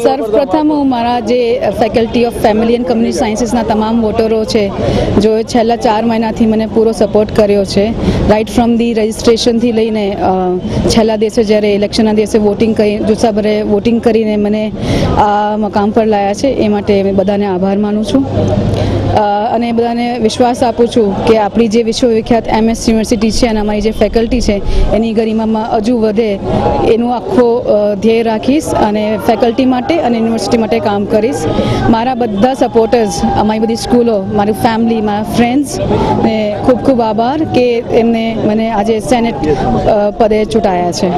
સર્વપ્રથમ હું મારા જે faculty of family and community સાયન્સીસના તમામ વોટરો છે જો છેલ્લા 4 મહિનાથી મને પૂરો સપોર્ટ કર્યો છે, રાઇટ ફ્રોમ ધી રજિસ્ટ્રેશનથી લઈને છેલ્લા દિવસે જ્યારે ઇલેક્શનના દિવસે વોટિંગ કરી જુસ્સાભરે વોટિંગ કરીને મને આ મકામ પર લાવ્યા છે એ માટે બધાને આભાર માનું છું અને બધાને વિશ્વાસ આપું છું કે આપણી જે વિશ્વવિખ્યાત MS યુનિવર્સિટી છે અને અમારી જે ફેકલ્ટી છે એની ગરિમામાં હજુ વધે એનું આખો ધ્યેય રાખીશ અને ફેકલ્ટી માટે અને યુનિવર્સિટી માટે કામ કરીશ. મારા બધા સપોર્ટર્સ, અમારી બધી સ્કૂલો, મારું ફેમિલી, મારા ફ્રેન્ડ્સ ને ખૂબ ખૂબ આભાર કે એમને મને આજે સેનેટ પદે ચૂંટાયા છે.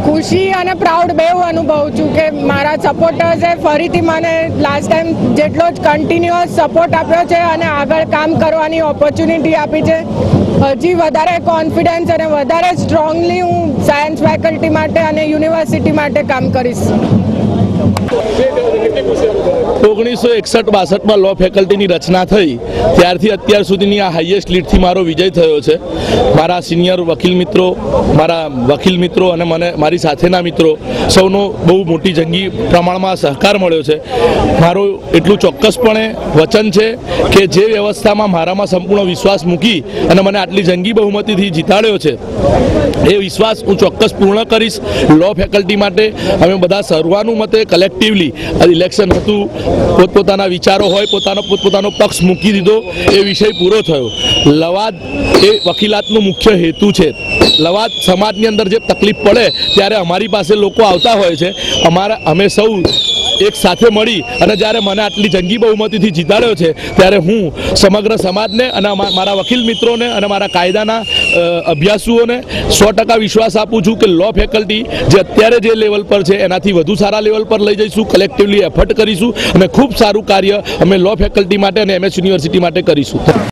ખુશી અને પ્રાઉડ બેઉ અનુભવું છું કે મારા સપોર્ટર્સે ફરીથી મને લાસ્ટ ટાઈમ જેટલો જ કન્ટિન્યુઅસ સપોર્ટ આપ્યો છે અને આગળ કામ કરવાની ઓપોર્ચ્યુનિટી આપી છે. હજી વધારે કોન્ફિડન્સ અને વધારે સ્ટ્રોંગલી હું સાયન્સ ફેકલ્ટી માટે અને યુનિવર્સિટી માટે કામ કરીશ. 1961-62 લો ફેકલ્ટીની રચના થઈ ત્યારથી અત્યાર સુધીની આ હાઈએસ્ટ લીડથી મારો વિજય થયો છે. મારા સિનિયર વકીલ મિત્રો અને મારી સાથેના મિત્રો સૌનો બહુ મોટી જંગી પ્રમાણમાં સહકાર મળ્યો છે. મારું એટલું ચોક્કસપણે વચન છે કે જે વ્યવસ્થામાં મારામાં સંપૂર્ણ વિશ્વાસ મૂકી અને મને આટલી જંગી બહુમતીથી જીતાડ્યો છે એ વિશ્વાસ હું ચોક્કસ પૂર્ણ કરીશ. લો ફેકલ્ટી માટે અમે બધા સર્વાનુમતે કલેક્ટિવલી ઇલેક્શન હતું, પોતપોતાના વિચારો હોય, પોતપોતાનો પક્ષ મૂકી દીધો, એ વિષય પૂરો થયો. લવાદ એ વકીલાતનો મુખ્ય હેતુ છે. લવાદ સમાજની અંદર જે તકલીફ પડે ત્યારે અમારી પાસે લોકો આવતા હોય છે. અમે સૌ એક સાથે મળી અને જ્યારે મને આટલી જંગી બહુમતીથી જીતાડ્યો છે ત્યારે હું સમગ્ર સમાજને અને મારા વકીલ મિત્રોને અને મારા કાયદાના અભ્યાસુઓને 100% વિશ્વાસ આપું છું કે લો ફેકલ્ટી જે અત્યારે જે લેવલ પર છે એનાથી વધુ સારા લેવલ પર લઈ જઈશું. કલેક્ટિવલી એફર્ટ કરીશું અને ખૂબ સારું કાર્ય અમે લો ફેકલ્ટી માટે અને MS યુનિવર્સિટી માટે કરીશું.